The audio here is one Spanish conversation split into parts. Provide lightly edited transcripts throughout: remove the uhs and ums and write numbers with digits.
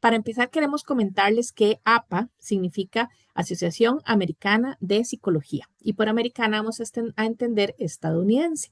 Para empezar, queremos comentarles que APA significa Asociación Americana de Psicología y por americana vamos a entender estadounidense.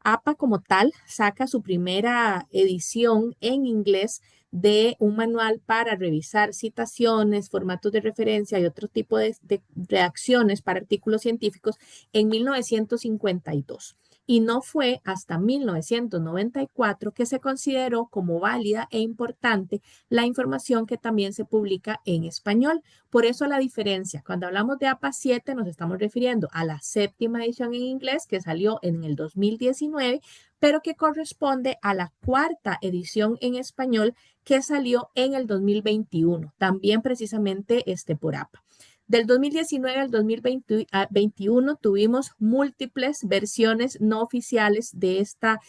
APA como tal saca su primera edición en inglés de un manual para revisar citaciones, formatos de referencia y otro tipo de reacciones para artículos científicos en 1952. Y no fue hasta 1994 que se consideró como válida e importante la información que también se publica en español. Por eso la diferencia, cuando hablamos de APA 7 nos estamos refiriendo a la séptima edición en inglés que salió en el 2019, pero que corresponde a la cuarta edición en español que salió en el 2021, también precisamente por APA. Del 2019 al 2021 tuvimos múltiples versiones no oficiales de esta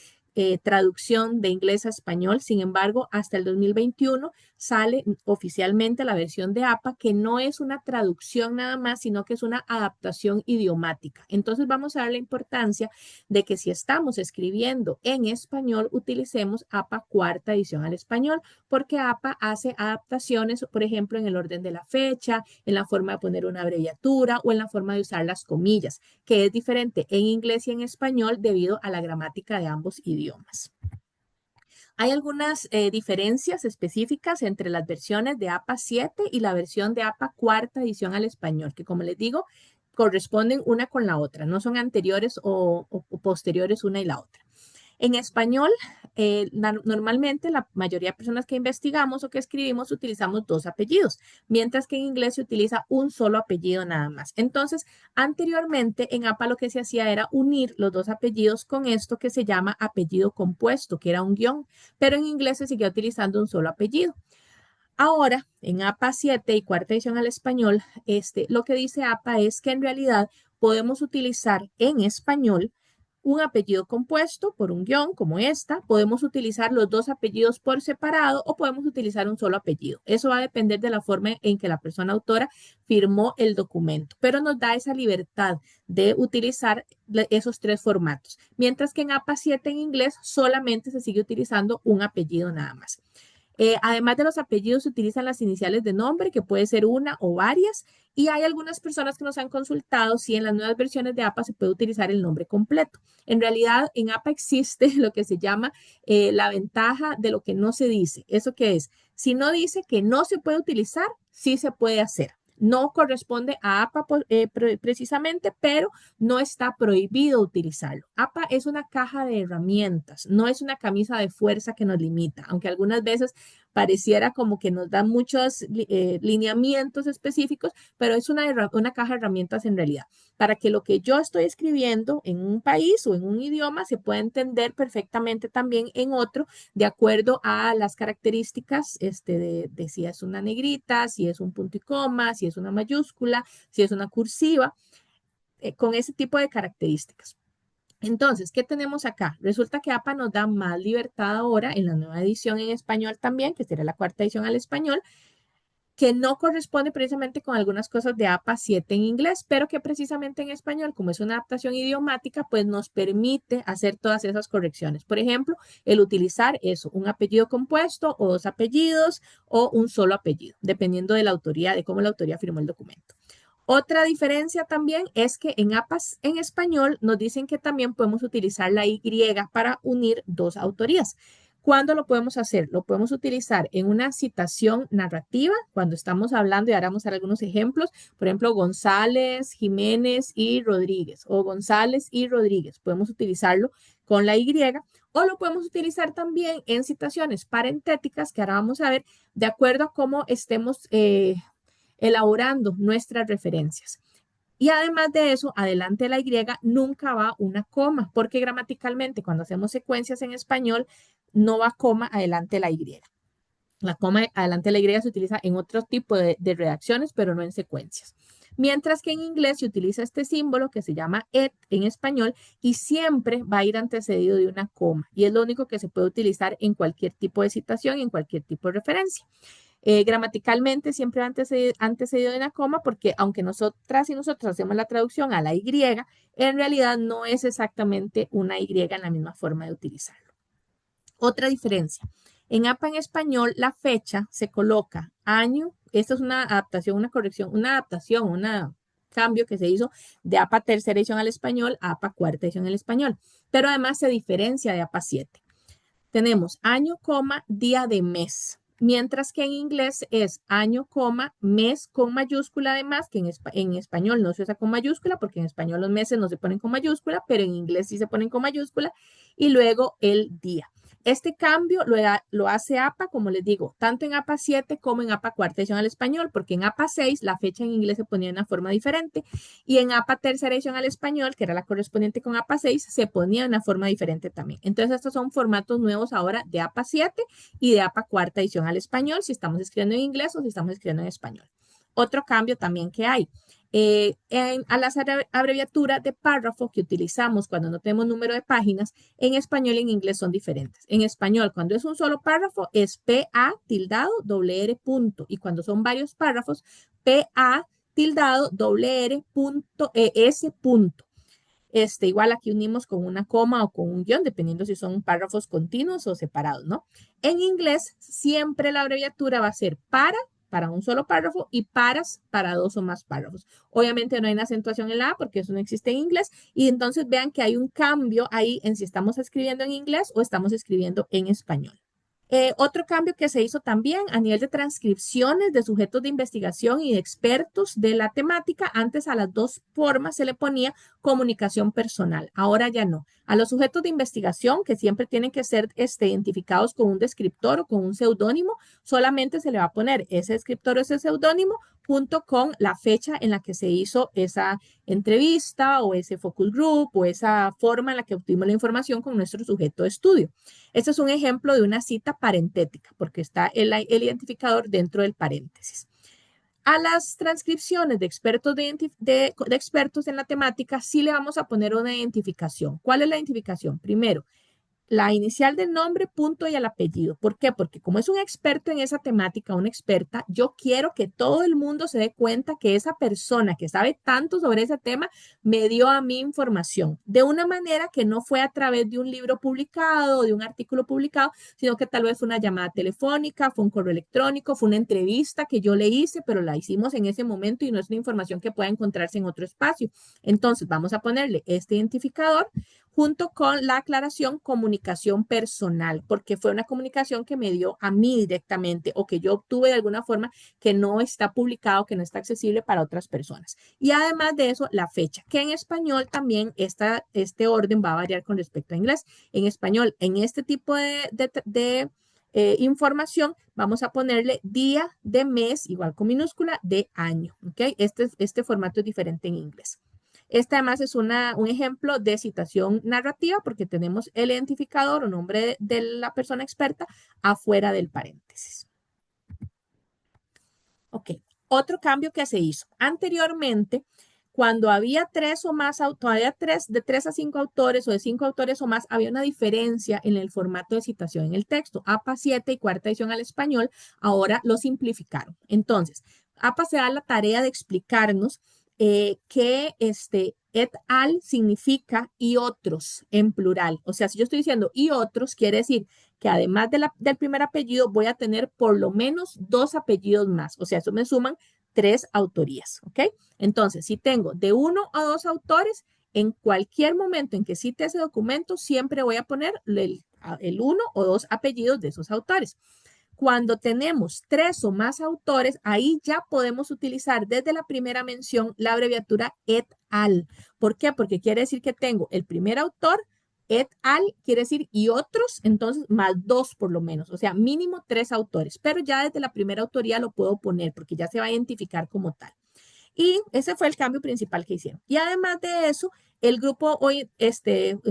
traducción de inglés a español. Sin embargo, hasta el 2021 sale oficialmente la versión de APA, que no es una traducción nada más, sino que es una adaptación idiomática. Entonces vamos a dar la importancia de que si estamos escribiendo en español, utilicemos APA cuarta edición al español, porque APA hace adaptaciones, por ejemplo, en el orden de la fecha, en la forma de poner una abreviatura o en la forma de usar las comillas, que es diferente en inglés y en español debido a la gramática de ambos idiomas. Hay algunas diferencias específicas entre las versiones de APA 7 y la versión de APA cuarta edición al español, que como les digo, corresponden una con la otra, no son anteriores o posteriores una y la otra. En español, normalmente la mayoría de personas que investigamos o que escribimos utilizamos dos apellidos, mientras que en inglés se utiliza un solo apellido nada más. Entonces, anteriormente en APA lo que se hacía era unir los dos apellidos con esto que se llama apellido compuesto, que era un guión, pero en inglés se seguía utilizando un solo apellido. Ahora, en APA 7 y cuarta edición al español, lo que dice APA es que en realidad podemos utilizar en español un apellido compuesto por un guión como esta, podemos utilizar los dos apellidos por separado o podemos utilizar un solo apellido. Eso va a depender de la forma en que la persona autora firmó el documento, pero nos da esa libertad de utilizar esos tres formatos, mientras que en APA 7 en inglés solamente se sigue utilizando un apellido nada más. Además de los apellidos, se utilizan las iniciales de nombre, que puede ser una o varias, y hay algunas personas que nos han consultado si en las nuevas versiones de APA se puede utilizar el nombre completo. En realidad, en APA existe lo que se llama la ventaja de lo que no se dice. ¿Eso qué es? Si no dice que no se puede utilizar, sí se puede hacer. No corresponde a APA precisamente, pero no está prohibido utilizarlo. APA es una caja de herramientas, no es una camisa de fuerza que nos limita, aunque algunas veces pareciera como que nos da muchos lineamientos específicos, pero es una caja de herramientas en realidad, para que lo que yo estoy escribiendo en un país o en un idioma se pueda entender perfectamente también en otro, de acuerdo a las características de si es una negrita, si es un punto y coma, si es una mayúscula, si es una cursiva, con ese tipo de características. Entonces, ¿qué tenemos acá? Resulta que APA nos da más libertad ahora en la nueva edición en español también, que será la cuarta edición al español, que no corresponde precisamente con algunas cosas de APA 7 en inglés, pero que precisamente en español, como es una adaptación idiomática, pues nos permite hacer todas esas correcciones. Por ejemplo, el utilizar eso, un apellido compuesto o dos apellidos o un solo apellido, dependiendo de la autoría, de cómo la autoría firmó el documento. Otra diferencia también es que en APAS en español nos dicen que también podemos utilizar la Y para unir dos autorías. ¿Cuándo lo podemos hacer? Lo podemos utilizar en una citación narrativa, cuando estamos hablando, y ahora vamos a dar algunos ejemplos, por ejemplo, González, Jiménez y Rodríguez, o González y Rodríguez. Podemos utilizarlo con la Y, o lo podemos utilizar también en citaciones parentéticas, que ahora vamos a ver, de acuerdo a cómo estemos elaborando nuestras referencias. Y además de eso, adelante de la Y nunca va una coma, porque gramaticalmente cuando hacemos secuencias en español no va coma adelante de la Y. La coma adelante de la Y se utiliza en otro tipo de redacciones, pero no en secuencias. Mientras que en inglés se utiliza este símbolo que se llama et en español y siempre va a ir antecedido de una coma. Y es lo único que se puede utilizar en cualquier tipo de citación y en cualquier tipo de referencia. Gramaticalmente siempre va antecedido de una coma porque aunque nosotras y nosotros hacemos la traducción a la Y, en realidad no es exactamente una Y en la misma forma de utilizarlo. Otra diferencia. En APA en español, la fecha se coloca año. Esta es una adaptación, una corrección, una adaptación, un cambio que se hizo de APA tercera edición al español a APA cuarta edición al español. Pero además se diferencia de APA 7. Tenemos año, coma, día de mes. Mientras que en inglés es año, coma, mes con mayúscula además, que en español no se usa con mayúscula, porque en español los meses no se ponen con mayúscula, pero en inglés sí se ponen con mayúscula, y luego el día. Este cambio lo hace APA, como les digo, tanto en APA 7 como en APA cuarta edición al español, porque en APA 6 la fecha en inglés se ponía de una forma diferente y en APA tercera edición al español, que era la correspondiente con APA 6, se ponía de una forma diferente también. Entonces, estos son formatos nuevos ahora de APA 7 y de APA cuarta edición al español, si estamos escribiendo en inglés o si estamos escribiendo en español. Otro cambio también que hay. A las abreviaturas de párrafo que utilizamos cuando no tenemos número de páginas, en español y en inglés son diferentes. En español, cuando es un solo párrafo, es PA tildado R punto. Y cuando son varios párrafos, PA tildado S punto. Igual aquí unimos con una coma o con un guión, dependiendo si son párrafos continuos o separados, ¿no? En inglés, siempre la abreviatura va a ser para un solo párrafo y para dos o más párrafos. Obviamente no hay una acentuación en la A porque eso no existe en inglés y entonces vean que hay un cambio ahí en si estamos escribiendo en inglés o estamos escribiendo en español. Otro cambio que se hizo también a nivel de transcripciones de sujetos de investigación y de expertos de la temática, antes a las dos formas se le ponía comunicación personal, ahora ya no. A los sujetos de investigación, que siempre tienen que ser identificados con un descriptor o con un seudónimo, solamente se le va a poner ese descriptor o ese seudónimo junto con la fecha en la que se hizo esa entrevista o ese focus group o esa forma en la que obtuvimos la información con nuestro sujeto de estudio. Este es un ejemplo de una cita parentética, porque está el identificador dentro del paréntesis. A las transcripciones de expertos, de expertos en la temática sí le vamos a poner una identificación. ¿Cuál es la identificación? Primero, la inicial del nombre, punto y el apellido. ¿Por qué? Porque como es un experto en esa temática, una experta, yo quiero que todo el mundo se dé cuenta que esa persona que sabe tanto sobre ese tema me dio a mí información de una manera que no fue a través de un libro publicado, de un artículo publicado, sino que tal vez fue una llamada telefónica, fue un correo electrónico, fue una entrevista que yo le hice, pero la hicimos en ese momento y no es una información que pueda encontrarse en otro espacio. Entonces, vamos a ponerle este identificador junto con la aclaración comunicación personal, porque fue una comunicación que me dio a mí directamente o que yo obtuve de alguna forma que no está publicado, que no está accesible para otras personas. Y además de eso, la fecha, que en español también este orden va a variar con respecto a inglés. En español, en este tipo de información, vamos a ponerle día de mes, igual con minúscula, de año. ¿Ok? Este formato es diferente en inglés. Este además es un ejemplo de citación narrativa porque tenemos el identificador o nombre de la persona experta afuera del paréntesis. Ok, otro cambio que se hizo. Anteriormente, cuando había tres o más, todavía de 3 a 5 autores o de 5 autores o más, había una diferencia en el formato de citación en el texto. APA 7 y cuarta edición al español, ahora lo simplificaron. Entonces, APA se da la tarea de explicarnos que et al significa y otros en plural. O sea, si yo estoy diciendo y otros, quiere decir que además del primer apellido voy a tener por lo menos 2 apellidos más. O sea, eso me suman 3 autorías, ¿ok? Entonces, si tengo de 1 a 2 autores, en cualquier momento en que cite ese documento, siempre voy a poner el 1 o 2 apellidos de esos autores. Cuando tenemos 3 o más autores, ahí ya podemos utilizar desde la primera mención la abreviatura et al. ¿Por qué? Porque quiere decir que tengo el primer autor, et al quiere decir y otros, entonces más 2 por lo menos, o sea, mínimo 3 autores, pero ya desde la primera autoría lo puedo poner porque ya se va a identificar como tal. Y ese fue el cambio principal que hicieron. Y además de eso, el grupo hoy,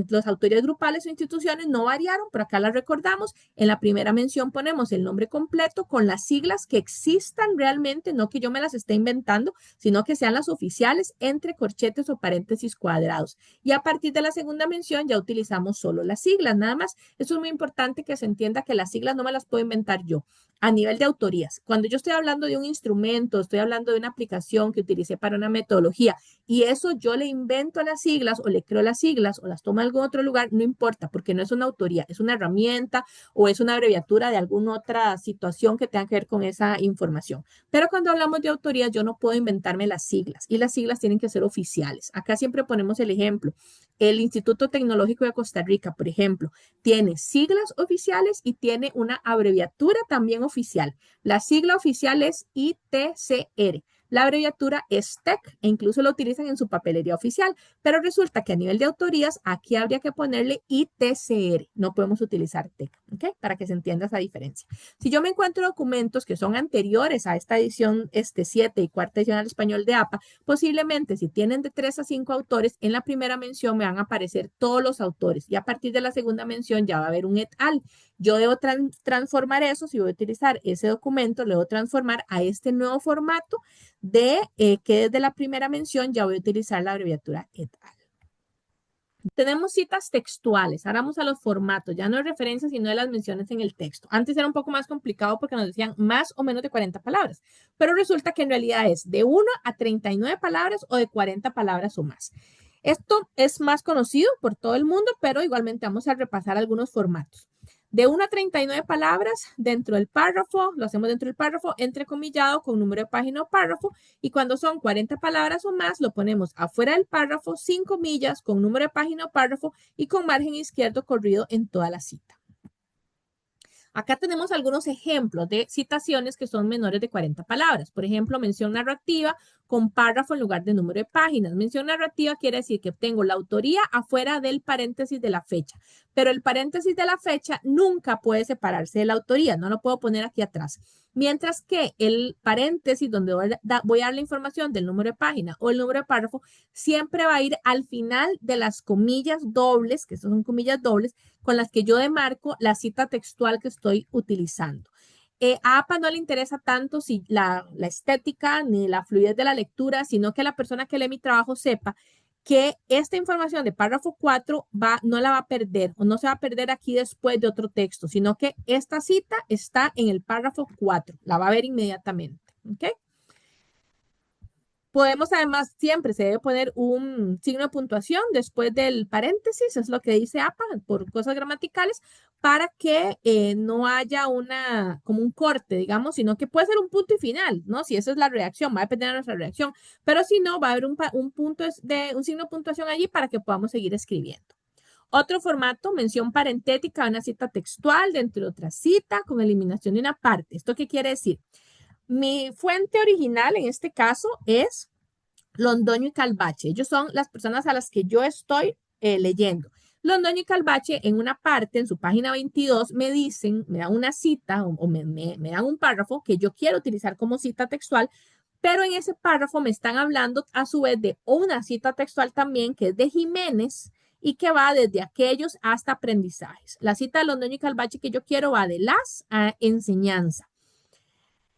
los autores grupales o instituciones no variaron, pero acá las recordamos. En la primera mención ponemos el nombre completo con las siglas que existan realmente, no que yo me las esté inventando, sino que sean las oficiales entre corchetes o paréntesis cuadrados. Y a partir de la segunda mención ya utilizamos solo las siglas, nada más. Eso es muy importante que se entienda que las siglas no me las puedo inventar yo. A nivel de autorías, cuando yo estoy hablando de un instrumento, estoy hablando de una aplicación que utilicé para una metodología y eso yo le invento a la sigla, siglas o le creo las siglas o las toma de algún otro lugar, no importa, porque no es una autoría, es una herramienta o es una abreviatura de alguna otra situación que tenga que ver con esa información. Pero cuando hablamos de autoría, yo no puedo inventarme las siglas y las siglas tienen que ser oficiales. Acá siempre ponemos el ejemplo. El Instituto Tecnológico de Costa Rica, por ejemplo, tiene siglas oficiales y tiene una abreviatura también oficial. La sigla oficial es ITCR. La abreviatura es TEC e incluso lo utilizan en su papelería oficial, pero resulta que a nivel de autorías aquí habría que ponerle ITCR, no podemos utilizar TEC, ¿ok? Para que se entienda esa diferencia. Si yo me encuentro documentos que son anteriores a esta edición 7 y cuarta edición al español de APA, posiblemente si tienen de 3 a 5 autores, en la primera mención me van a aparecer todos los autores y a partir de la segunda mención ya va a haber un et al. Yo debo transformar eso, si voy a utilizar ese documento, lo debo transformar a este nuevo formato de que desde la primera mención ya voy a utilizar la abreviatura et al. Tenemos citas textuales, ahora vamos a los formatos, ya no es referencias, sino de las menciones en el texto. Antes era un poco más complicado porque nos decían más o menos de 40 palabras, pero resulta que en realidad es de 1 a 39 palabras o de 40 palabras o más. Esto es más conocido por todo el mundo, pero igualmente vamos a repasar algunos formatos. De 1 a 39 palabras dentro del párrafo, lo hacemos dentro del párrafo, entrecomillado con número de página o párrafo, y cuando son 40 palabras o más, lo ponemos afuera del párrafo, sin comillas, con número de página o párrafo y con margen izquierdo corrido en toda la cita. Acá tenemos algunos ejemplos de citaciones que son menores de 40 palabras. Por ejemplo, mención narrativa con párrafo en lugar de número de páginas. Mención narrativa quiere decir que tengo la autoría afuera del paréntesis de la fecha, pero el paréntesis de la fecha nunca puede separarse de la autoría, no lo puedo poner aquí atrás. Mientras que el paréntesis donde voy a dar la información del número de página o el número de párrafo siempre va a ir al final de las comillas dobles, que son comillas dobles, con las que yo demarco la cita textual que estoy utilizando. A APA no le interesa tanto si la estética ni la fluidez de la lectura, sino que la persona que lee mi trabajo sepa que esta información de párrafo 4 no la va a perder o no se va a perder aquí después de otro texto, sino que esta cita está en el párrafo 4, la va a ver inmediatamente. ¿Ok? Podemos además, siempre se debe poner un signo de puntuación después del paréntesis, es lo que dice APA por cosas gramaticales, para que no haya como un corte, digamos, sino que puede ser un punto y final, ¿no? Si esa es la reacción, va a depender de nuestra reacción, pero si no, va a haber un signo de puntuación allí para que podamos seguir escribiendo. Otro formato, mención parentética, una cita textual dentro de otra cita con eliminación de una parte. ¿Esto qué quiere decir? Mi fuente original en este caso es Londoño y Calvache. Ellos son las personas a las que yo estoy leyendo. Londoño y Calvache en una parte, en su página 22, me dan una cita o me dan un párrafo que yo quiero utilizar como cita textual, pero en ese párrafo me están hablando a su vez de una cita textual también que es de Jiménez y que va desde aquellos hasta aprendizajes. La cita de Londoño y Calvache que yo quiero va de las a enseñanza.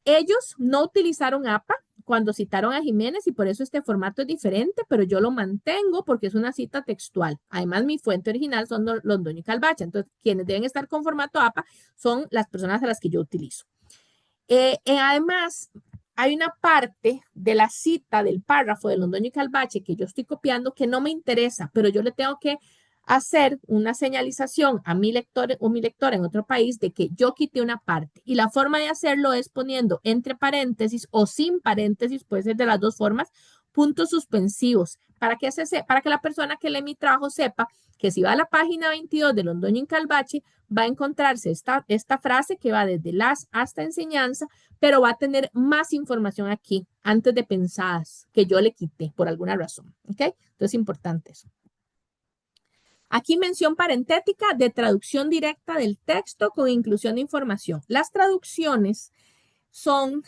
Ellos no utilizaron APA cuando citaron a Jiménez y por eso este formato es diferente, pero yo lo mantengo porque es una cita textual. Además, mi fuente original son Londoño y Calvache. Entonces, quienes deben estar con formato APA son las personas a las que yo utilizo. Además, hay una parte de la cita del párrafo de Londoño y Calvache que yo estoy copiando que no me interesa, pero yo le tengo que hacer una señalización a mi lector o mi lectora en otro país de que yo quité una parte. Y la forma de hacerlo es poniendo entre paréntesis o sin paréntesis, puede ser de las dos formas, puntos suspensivos, para que la persona que lee mi trabajo sepa que si va a la página 22 de Londoño y Calvache, va a encontrarse esta frase que va desde las hasta enseñanza, pero va a tener más información aquí antes de pensadas que yo le quité por alguna razón. ¿Ok? Entonces es importante eso. Aquí mención parentética de traducción directa del texto con inclusión de información. Las traducciones son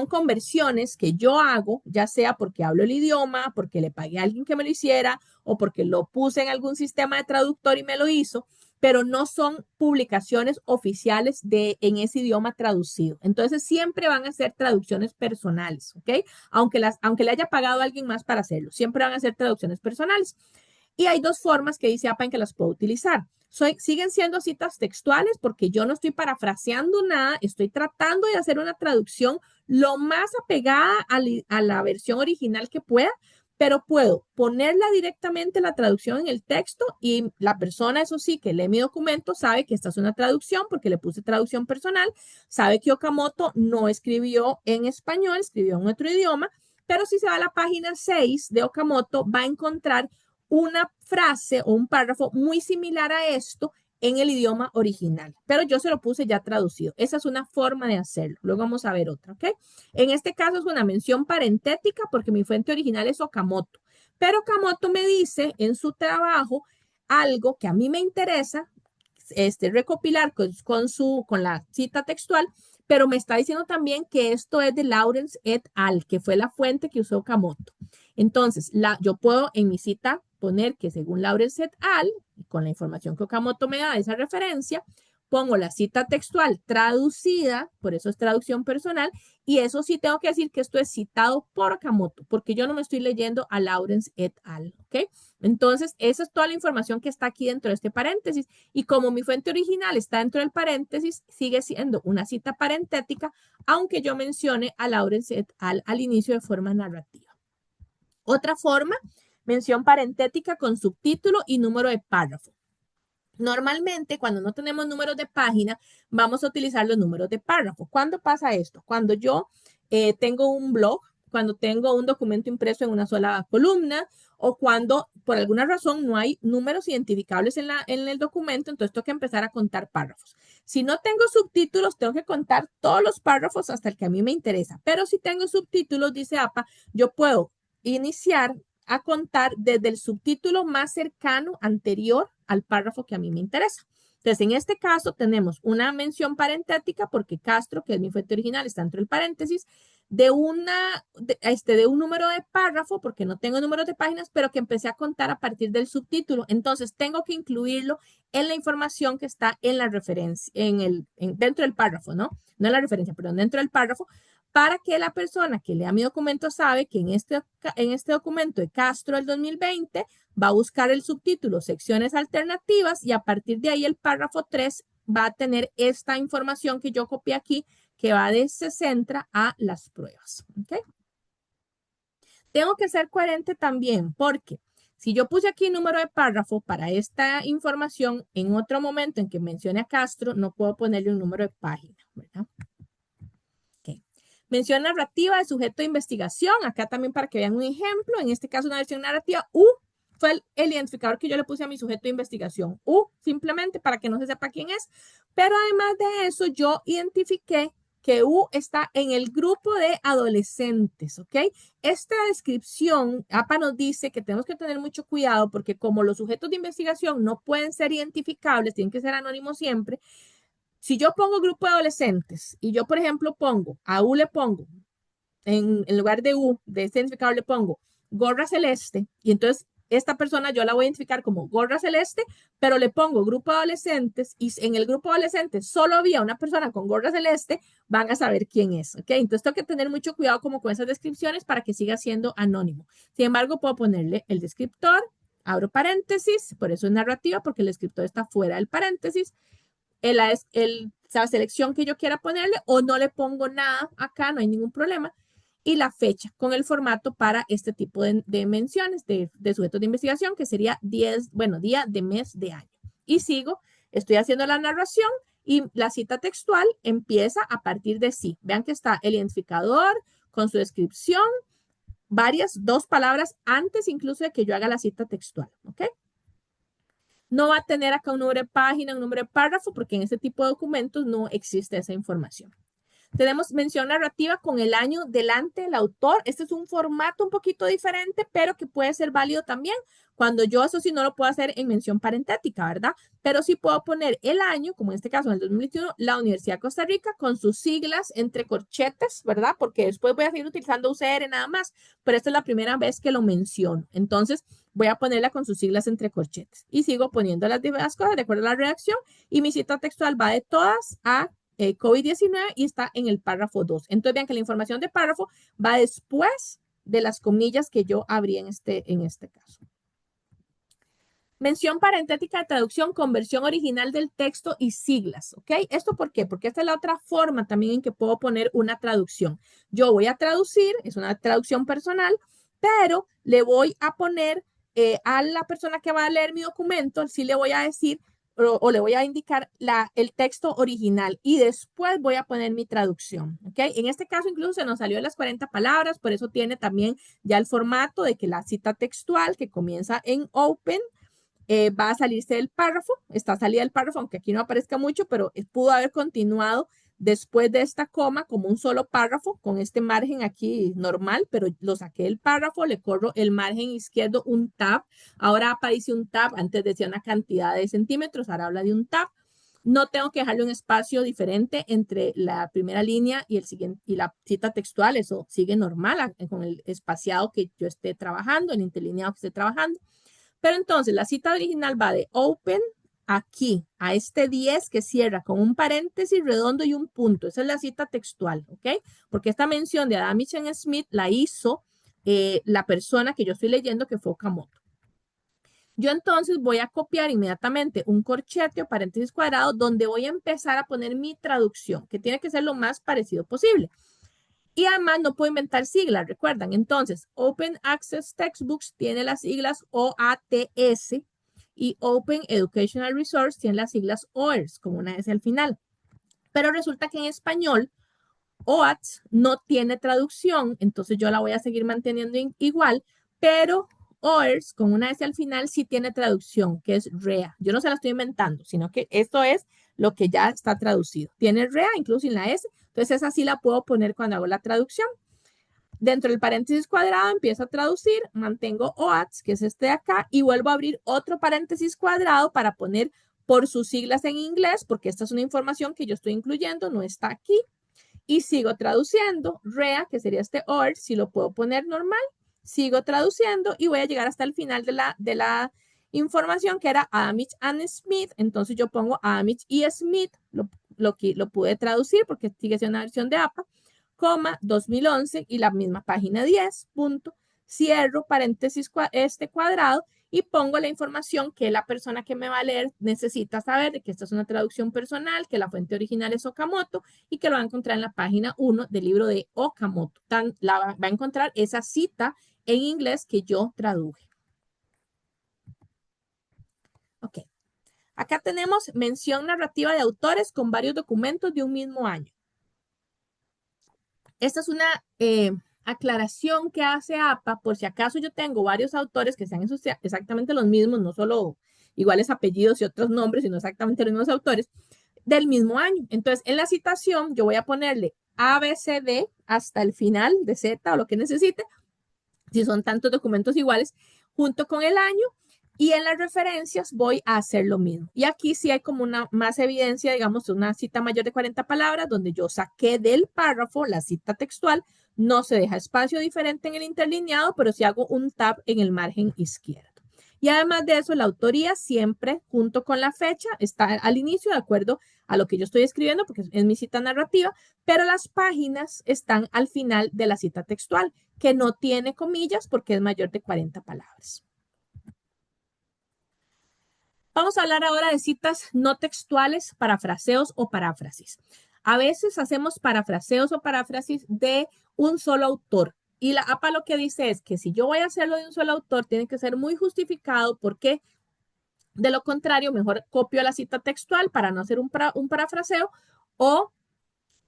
conversiones que yo hago, ya sea porque hablo el idioma, porque le pagué a alguien que me lo hiciera o porque lo puse en algún sistema de traductor y me lo hizo, pero no son publicaciones oficiales en ese idioma traducido. Entonces, siempre van a ser traducciones personales, ¿ok? Aunque le haya pagado a alguien más para hacerlo, siempre van a ser traducciones personales. Y hay dos formas que dice APA en que las puedo utilizar. Siguen siendo citas textuales porque yo no estoy parafraseando nada, estoy tratando de hacer una traducción lo más apegada a la versión original que pueda, pero puedo ponerla directamente la traducción en el texto y la persona, eso sí, que lee mi documento, sabe que esta es una traducción porque le puse traducción personal, sabe que Okamoto no escribió en español, escribió en otro idioma, pero si se va a la página 6 de Okamoto, va a encontrar una frase o un párrafo muy similar a esto en el idioma original, pero yo se lo puse ya traducido. Esa es una forma de hacerlo. Luego vamos a ver otra, ¿ok? En este caso es una mención parentética porque mi fuente original es Okamoto, pero Okamoto me dice en su trabajo algo que a mí me interesa recopilar con la cita textual, pero me está diciendo también que esto es de Lawrence et al, que fue la fuente que usó Okamoto. Entonces, yo puedo en mi cita poner que según Lawrence et al, con la información que Okamoto me da de esa referencia, pongo la cita textual traducida, por eso es traducción personal, y eso sí tengo que decir que esto es citado por Okamoto, porque yo no me estoy leyendo a Lawrence et al, ¿ok? Entonces, esa es toda la información que está aquí dentro de este paréntesis, y como mi fuente original está dentro del paréntesis, sigue siendo una cita parentética, aunque yo mencione a Lawrence et al al inicio de forma narrativa. Otra forma, mención parentética con subtítulo y número de párrafo. Normalmente, cuando no tenemos números de página, vamos a utilizar los números de párrafo. ¿Cuándo pasa esto? Cuando yo tengo un blog, cuando tengo un documento impreso en una sola columna o cuando por alguna razón no hay números identificables en el documento, entonces tengo que empezar a contar párrafos. Si no tengo subtítulos, tengo que contar todos los párrafos hasta el que a mí me interesa. Pero si tengo subtítulos, dice APA, yo puedo iniciar a contar desde el subtítulo más cercano anterior al párrafo que a mí me interesa. Entonces, en este caso tenemos una mención parentética porque Castro, que es mi fuente original, está dentro del paréntesis, de un número de párrafo, porque no tengo números de páginas, pero que empecé a contar a partir del subtítulo. Entonces, tengo que incluirlo en la información que está en la referencia, dentro del párrafo, ¿no? No en la referencia, perdón, dentro del párrafo, para que la persona que lea mi documento sabe que en este documento de Castro del 2020 va a buscar el subtítulo secciones alternativas y a partir de ahí el párrafo 3 va a tener esta información que yo copié aquí que se centra a las pruebas. ¿Okay? Tengo que ser coherente también porque si yo puse aquí número de párrafo para esta información, en otro momento en que mencione a Castro, no puedo ponerle un número de página, ¿verdad? Mención narrativa de sujeto de investigación. Acá también para que vean un ejemplo. En este caso una versión narrativa. U fue el identificador que yo le puse a mi sujeto de investigación. U simplemente para que no se sepa quién es. Pero además de eso yo identifiqué que U está en el grupo de adolescentes, ¿ok? Esta descripción, APA nos dice que tenemos que tener mucho cuidado porque como los sujetos de investigación no pueden ser identificables, tienen que ser anónimos siempre. Si yo pongo grupo de adolescentes y yo, por ejemplo, a U le pongo, en lugar de U, de este identificador le pongo gorra celeste, y entonces esta persona yo la voy a identificar como gorra celeste, pero le pongo grupo de adolescentes y en el grupo de adolescentes solo había una persona con gorra celeste, van a saber quién es, ¿ok? Entonces tengo que tener mucho cuidado como con esas descripciones para que siga siendo anónimo. Sin embargo, puedo ponerle el descriptor, abro paréntesis, por eso es narrativa, porque el descriptor está fuera del paréntesis, la selección que yo quiera ponerle o no le pongo nada acá, no hay ningún problema. Y la fecha con el formato para este tipo de menciones de sujetos de investigación, que sería día de mes de año. Y sigo, estoy haciendo la narración y la cita textual empieza a partir de sí. Vean que está el identificador con su descripción, dos palabras antes incluso de que yo haga la cita textual, ¿ok? No va a tener acá un número de página, un número de párrafo, porque en este tipo de documentos no existe esa información. Tenemos mención narrativa con el año delante del autor. Este es un formato un poquito diferente, pero que puede ser válido también. Cuando yo eso sí no lo puedo hacer en mención parentética, ¿verdad? Pero sí puedo poner el año, como en este caso en el 2021, la Universidad de Costa Rica con sus siglas entre corchetes, ¿verdad? Porque después voy a seguir utilizando UCR nada más, pero esta es la primera vez que lo menciono. Entonces voy a ponerla con sus siglas entre corchetes y sigo poniendo las diversas cosas de acuerdo a la redacción y mi cita textual va de todas a COVID-19 y está en el párrafo 2. Entonces vean que la información de párrafo va después de las comillas que yo abrí en este caso. Mención parentética de traducción, conversión original del texto y siglas, ¿ok? ¿Esto por qué? Porque esta es la otra forma también en que puedo poner una traducción. Yo voy a traducir, es una traducción personal, pero le voy a poner a la persona que va a leer mi documento, sí le voy a decir o le voy a indicar el texto original y después voy a poner mi traducción, ¿ok? En este caso incluso se nos salió de las 40 palabras, por eso tiene también ya el formato de que la cita textual que comienza en open va a salirse del párrafo, está salida del párrafo, aunque aquí no aparezca mucho, pero pudo haber continuado después de esta coma como un solo párrafo con este margen aquí normal, pero lo saqué del párrafo, le corro el margen izquierdo un tab, ahora aparece un tab, antes decía una cantidad de centímetros, ahora habla de un tab. No tengo que dejarle un espacio diferente entre la primera línea y el siguiente y la cita textual, eso sigue normal con el espaciado que yo esté trabajando, el interlineado que esté trabajando. Pero entonces la cita original va de open aquí a este 10 que cierra con un paréntesis redondo y un punto. Esa es la cita textual, ¿ok? Porque esta mención de Adam Smith la hizo la persona que yo estoy leyendo que fue Okamoto. Yo entonces voy a copiar inmediatamente un corchete o paréntesis cuadrado donde voy a empezar a poner mi traducción, que tiene que ser lo más parecido posible. Y además no puedo inventar siglas, recuerdan. Entonces, Open Access Textbooks tiene las siglas OATS y Open Educational Resource tiene las siglas OERS, como una S al final. Pero resulta que en español, OATS no tiene traducción, entonces yo la voy a seguir manteniendo igual, pero OERS con una S al final sí tiene traducción, que es REA. Yo no se la estoy inventando, sino que esto es lo que ya está traducido. Tiene REA, incluso sin la S, entonces esa sí la puedo poner cuando hago la traducción. Dentro del paréntesis cuadrado empiezo a traducir, mantengo OATS, que es este de acá, y vuelvo a abrir otro paréntesis cuadrado para poner por sus siglas en inglés, porque esta es una información que yo estoy incluyendo, no está aquí. Y sigo traduciendo, REA, que sería este OR, si lo puedo poner normal, sigo traduciendo y voy a llegar hasta el final de la información que era Adamich and Smith, entonces yo pongo Adamich y Smith, lo pude traducir porque sigue siendo una versión de APA, coma, 2011 y la misma página 10, punto, cierro paréntesis este cuadrado y pongo la información que la persona que me va a leer necesita saber de que esta es una traducción personal, que la fuente original es Okamoto y que lo va a encontrar en la página 1 del libro de Okamoto. Va a encontrar esa cita en inglés que yo traduje. Ok. Acá tenemos mención narrativa de autores con varios documentos de un mismo año. Esta es una aclaración que hace APA por si acaso yo tengo varios autores que sean exactamente los mismos, no solo iguales apellidos y otros nombres, sino exactamente los mismos autores del mismo año. Entonces, en la citación yo voy a ponerle ABCD hasta el final de Z o lo que necesite, si son tantos documentos iguales, junto con el año. Y en las referencias voy a hacer lo mismo. Y aquí sí hay como una más evidencia, digamos, una cita mayor de 40 palabras, donde yo saqué del párrafo la cita textual. No se deja espacio diferente en el interlineado, pero sí hago un tab en el margen izquierdo. Y además de eso, la autoría siempre junto con la fecha está al inicio, de acuerdo a lo que yo estoy escribiendo, porque es mi cita narrativa, pero las páginas están al final de la cita textual, que no tiene comillas porque es mayor de 40 palabras. Vamos a hablar ahora de citas no textuales, parafraseos o paráfrasis. A veces hacemos parafraseos o paráfrasis de un solo autor. Y la APA lo que dice es que si yo voy a hacerlo de un solo autor, tiene que ser muy justificado porque de lo contrario, mejor copio la cita textual para no hacer un parafraseo o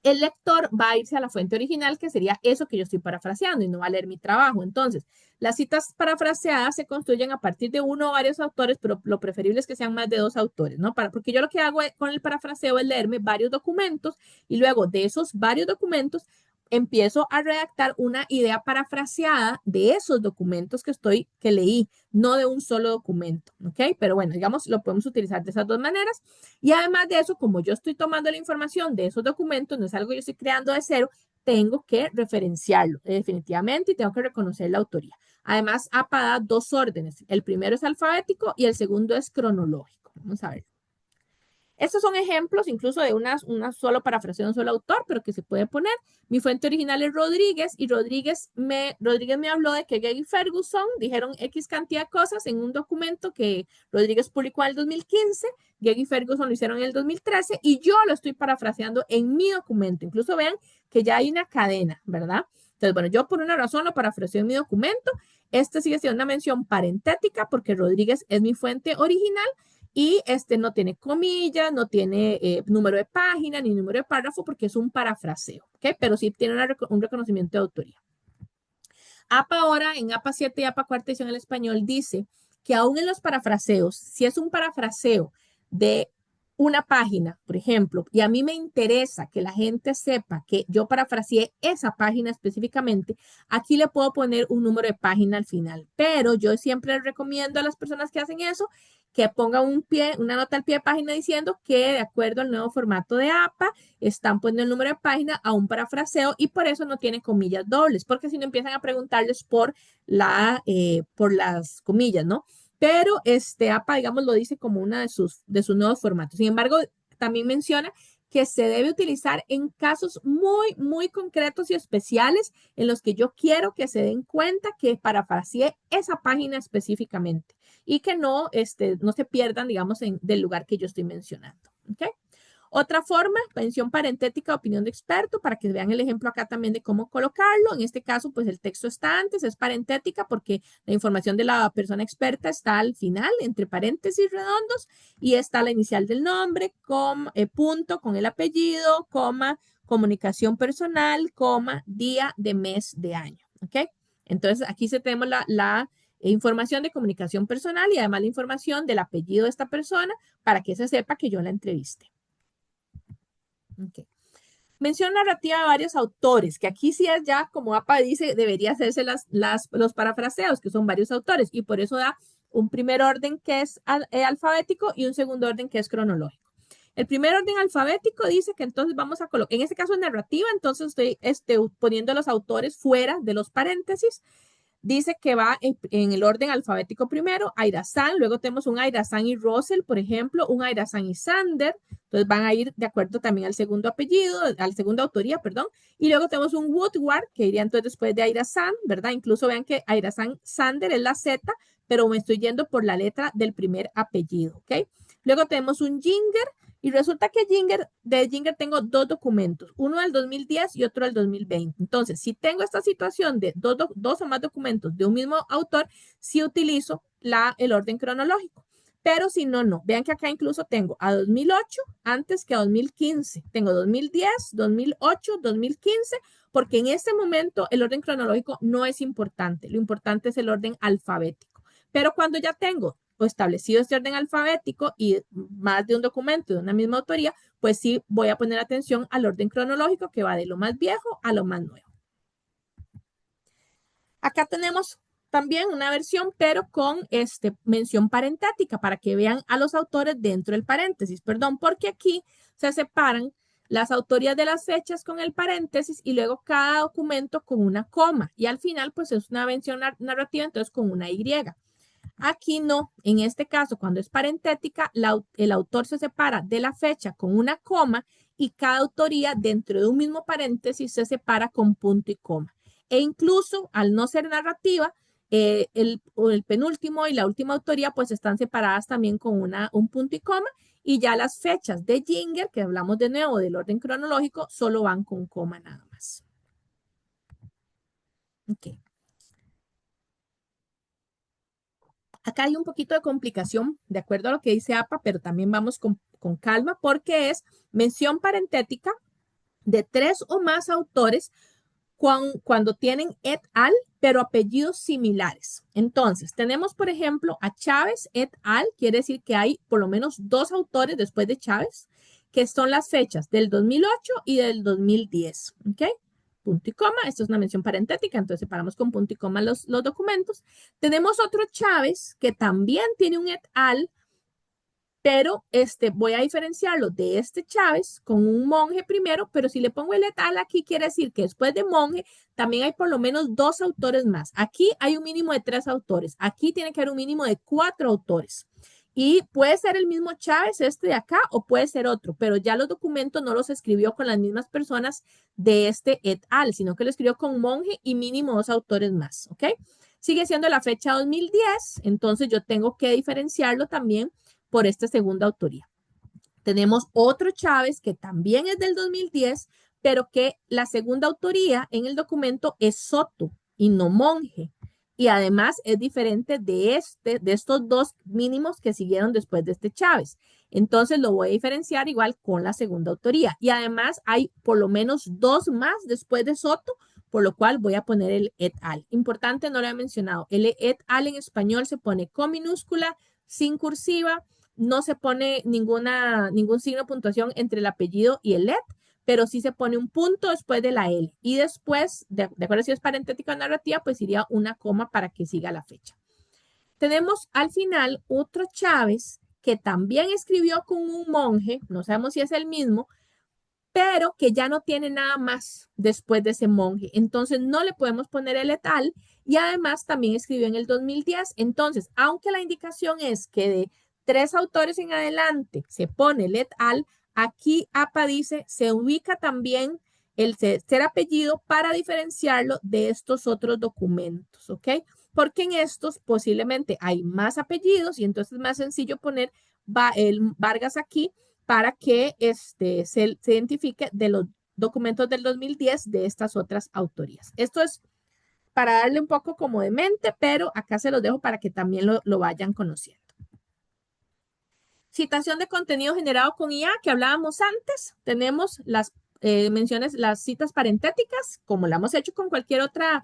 el lector va a irse a la fuente original, que sería eso que yo estoy parafraseando y no va a leer mi trabajo. Entonces, las citas parafraseadas se construyen a partir de uno o varios autores, pero lo preferible es que sean más de dos autores, ¿no? Porque yo lo que hago con el parafraseo es leerme varios documentos y luego de esos varios documentos empiezo a redactar una idea parafraseada de esos documentos que leí, no de un solo documento, ¿ok? Pero bueno, digamos, lo podemos utilizar de esas dos maneras. Y además de eso, como yo estoy tomando la información de esos documentos, no es algo que yo estoy creando de cero, tengo que referenciarlo definitivamente y tengo que reconocer la autoría. Además, APA da dos órdenes. El primero es alfabético y el segundo es cronológico. Vamos a ver. Estos son ejemplos incluso de una solo parafraseo de un solo autor, pero que se puede poner. Mi fuente original es Rodríguez y Rodríguez me habló de que Gay y Ferguson dijeron X cantidad de cosas en un documento que Rodríguez publicó en el 2015, Gay y Ferguson lo hicieron en el 2013 y yo lo estoy parafraseando en mi documento. Incluso vean que ya hay una cadena, ¿verdad? Entonces, bueno, yo por una razón lo parafraseo en mi documento. Este sigue siendo una mención parentética porque Rodríguez es mi fuente original y este no tiene comillas, no tiene número de página ni número de párrafo porque es un parafraseo, ¿ok? Pero sí tiene un reconocimiento de autoría. APA ahora, en APA 7 y APA cuarta edición en español, dice que aún en los parafraseos, si es un parafraseo de una página, por ejemplo, y a mí me interesa que la gente sepa que yo parafraseé esa página específicamente, aquí le puedo poner un número de página al final. Pero yo siempre recomiendo a las personas que hacen eso que pongan una nota al pie de página diciendo que de acuerdo al nuevo formato de APA, están poniendo el número de página a un parafraseo y por eso no tiene comillas dobles, porque si no empiezan a preguntarles por las comillas, ¿no? Pero APA, digamos, lo dice como una de sus nuevos formatos. Sin embargo, también menciona que se debe utilizar en casos muy, muy concretos y especiales en los que yo quiero que se den cuenta que parafraseé esa página específicamente y que no se pierdan, digamos, del lugar que yo estoy mencionando. ¿Ok? Otra forma, mención parentética, opinión de experto, para que vean el ejemplo acá también de cómo colocarlo. En este caso, pues el texto está antes, es parentética porque la información de la persona experta está al final, entre paréntesis redondos, y está la inicial del nombre, punto con el apellido, coma, comunicación personal, coma, día de mes de año. ¿Ok? Entonces, aquí tenemos la información de comunicación personal y además la información del apellido de esta persona para que se sepa que yo la entrevisté. Okay. Mención narrativa de varios autores, que aquí sí es ya, como APA dice, debería hacerse los parafraseos, que son varios autores, y por eso da un primer orden que es alfabético y un segundo orden que es cronológico. El primer orden alfabético dice que entonces vamos a colocar, en este caso es narrativa, entonces estoy poniendo los autores fuera de los paréntesis. Dice que va en el orden alfabético primero, Ayrazán, luego tenemos un Ayrazán y Russell, por ejemplo, un Ayrazán y Sander, entonces van a ir de acuerdo también al segundo apellido, al segundo autoría, perdón, y luego tenemos un Woodward, que iría entonces después de Ayrazán, ¿verdad? Incluso vean que Ayrazán Sander es la Z, pero me estoy yendo por la letra del primer apellido, ¿ok? Luego tenemos un Ginger, y resulta que de Ginger tengo dos documentos, uno del 2010 y otro del 2020. Entonces, si tengo esta situación de dos o más documentos de un mismo autor, sí utilizo el orden cronológico. Pero si no, no. Vean que acá incluso tengo a 2008 antes que a 2015. Tengo 2010, 2008, 2015, porque en este momento el orden cronológico no es importante. Lo importante es el orden alfabético. Pero cuando ya tengo establecido este orden alfabético y más de un documento de una misma autoría, pues sí voy a poner atención al orden cronológico que va de lo más viejo a lo más nuevo. Acá tenemos también una versión, pero con mención parentética para que vean a los autores dentro del paréntesis. Perdón, porque aquí se separan las autorías de las fechas con el paréntesis y luego cada documento con una coma. Y al final, pues es una mención narrativa, entonces con una Y. Aquí no, en este caso, cuando es parentética, el autor se separa de la fecha con una coma y cada autoría dentro de un mismo paréntesis se separa con punto y coma. E incluso, al no ser narrativa, el penúltimo y la última autoría pues están separadas también con un punto y coma y ya las fechas de Ginger, que hablamos de nuevo del orden cronológico, solo van con coma nada más. Ok. Acá hay un poquito de complicación, de acuerdo a lo que dice APA, pero también vamos con calma porque es mención parentética de 3 o más autores cuando tienen et al, pero apellidos similares. Entonces, tenemos, por ejemplo, a Chávez et al, quiere decir que hay por lo menos 2 autores después de Chávez, que son las fechas del 2008 y del 2010. ¿Ok? Punto y coma, esto es una mención parentética, entonces separamos con punto y coma los documentos. Tenemos otro Chávez que también tiene un et al, pero voy a diferenciarlo de este Chávez con un monje primero, pero si le pongo el et al aquí, quiere decir que después de monje también hay por lo menos 2 autores más. Aquí hay un mínimo de 3 autores, aquí tiene que haber un mínimo de 4 autores. Y puede ser el mismo Chávez, de acá, o puede ser otro, pero ya los documentos no los escribió con las mismas personas de este et al, sino que lo escribió con monje y mínimo 2 autores más, ¿ok? Sigue siendo la fecha 2010, entonces yo tengo que diferenciarlo también por esta segunda autoría. Tenemos otro Chávez que también es del 2010, pero que la segunda autoría en el documento es Soto y no Monge. Y además es diferente de estos dos mínimos que siguieron después de este Chávez. Entonces lo voy a diferenciar igual con la segunda autoría. Y además hay por lo menos dos más después de Soto, por lo cual voy a poner el et al. Importante, no lo he mencionado. El et al en español se pone con minúscula, sin cursiva, no se pone ningún signo de puntuación entre el apellido y el et, pero sí se pone un punto después de la L. Y después, de acuerdo si es parentética o narrativa, pues iría una coma para que siga la fecha. Tenemos al final otro Chávez que también escribió con un monje, no sabemos si es el mismo, pero que ya no tiene nada más después de ese monje. Entonces no le podemos poner el et al y además también escribió en el 2010. Entonces, aunque la indicación es que de 3 autores en adelante se pone el et al, aquí APA dice se ubica también el tercer apellido para diferenciarlo de estos otros documentos, ¿ok? Porque en estos posiblemente hay más apellidos y entonces es más sencillo poner el Vargas aquí para que se identifique de los documentos del 2010 de estas otras autorías. Esto es para darle un poco como de mente, pero acá se los dejo para que también lo vayan conociendo. Citación de contenido generado con IA que hablábamos antes. Tenemos las menciones, las citas parentéticas, como la hemos hecho con cualquier otra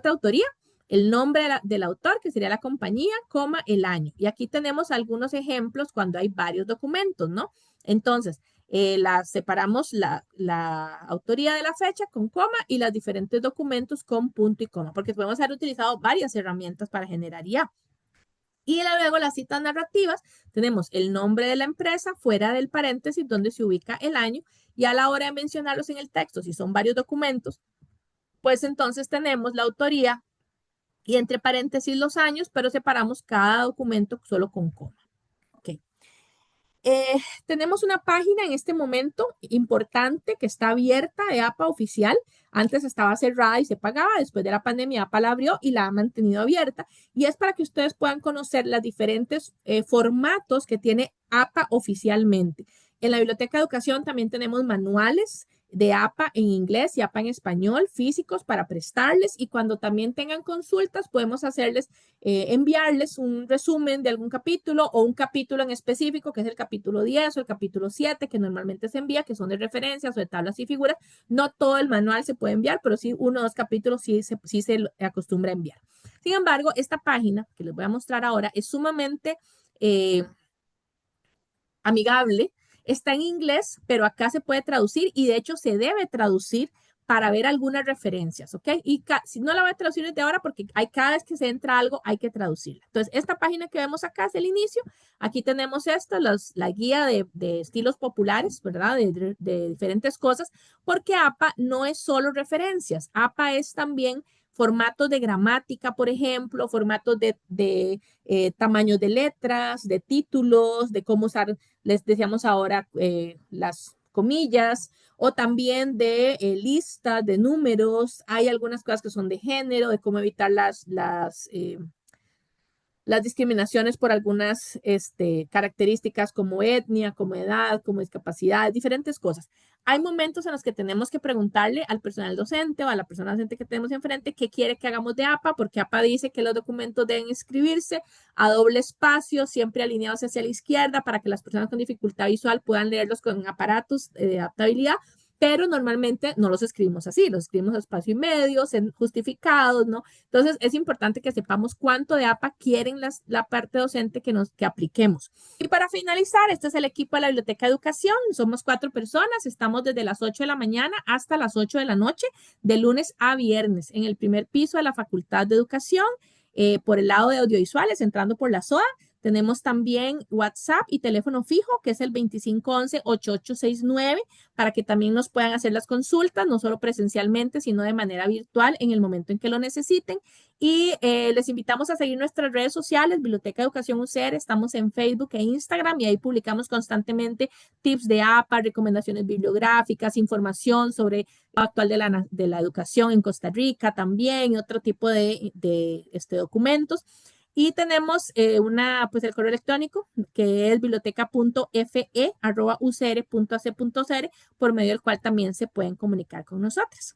autoría. El nombre del autor, que sería la compañía, coma, el año. Y aquí tenemos algunos ejemplos cuando hay varios documentos, ¿no? Entonces, separamos la autoría de la fecha con coma y los diferentes documentos con punto y coma, porque podemos haber utilizado varias herramientas para generar IA. Y luego las citas narrativas, tenemos el nombre de la empresa fuera del paréntesis donde se ubica el año y a la hora de mencionarlos en el texto, si son varios documentos, pues entonces tenemos la autoría y entre paréntesis los años, pero separamos cada documento solo con coma. Okay. Tenemos una página en este momento importante que está abierta de APA oficial. Antes estaba cerrada y se pagaba. Después de la pandemia, APA la abrió y la ha mantenido abierta. Y es para que ustedes puedan conocer los diferentes formatos que tiene APA oficialmente. En la Biblioteca de Educación también tenemos manuales de APA en inglés y APA en español, físicos para prestarles y cuando también tengan consultas podemos enviarles un resumen de algún capítulo o un capítulo en específico que es el capítulo 10 o el capítulo 7 que normalmente se envía, que son de referencias o de tablas y figuras. No todo el manual se puede enviar, pero sí uno o dos capítulos sí se acostumbra a enviar. Sin embargo, esta página que les voy a mostrar ahora es sumamente amigable. Está en inglés, pero acá se puede traducir y de hecho se debe traducir para ver algunas referencias, ¿ok? Y si no la voy a traducir desde ahora porque cada vez que se entra algo hay que traducirla. Entonces, esta página que vemos acá es el inicio. Aquí tenemos la guía de estilos populares, ¿verdad? De diferentes cosas, porque APA no es solo referencias. APA es también formatos de gramática, por ejemplo, formatos de tamaños de letras, de títulos, de cómo usar, les decíamos ahora, las comillas, o también de listas de números. Hay algunas cosas que son de género, de cómo evitar las discriminaciones por algunas características como etnia, como edad, como discapacidad, diferentes cosas. Hay momentos en los que tenemos que preguntarle al personal docente o a la persona docente que tenemos enfrente qué quiere que hagamos de APA, porque APA dice que los documentos deben escribirse a doble espacio, siempre alineados hacia la izquierda para que las personas con dificultad visual puedan leerlos con aparatos de adaptabilidad, pero normalmente no los escribimos así, los escribimos a espacio y medio, justificados, ¿no? Entonces es importante que sepamos cuánto de APA quieren la parte docente que apliquemos. Y para finalizar, este es el equipo de la Biblioteca de Educación, somos 4 personas, estamos desde las 8 de la mañana hasta las 8 de la noche, de lunes a viernes, en el primer piso de la Facultad de Educación, por el lado de audiovisuales, entrando por la SOA. Tenemos también WhatsApp y teléfono fijo, que es el 2511-8869, para que también nos puedan hacer las consultas, no solo presencialmente, sino de manera virtual en el momento en que lo necesiten. Y les invitamos a seguir nuestras redes sociales, Biblioteca de Educación UCR, estamos en Facebook e Instagram y ahí publicamos constantemente tips de APA, recomendaciones bibliográficas, información sobre lo actual de la educación en Costa Rica también y otro tipo de documentos. Y tenemos pues el correo electrónico que es biblioteca.fe@ucr.ac.cr, por medio del cual también se pueden comunicar con nosotros.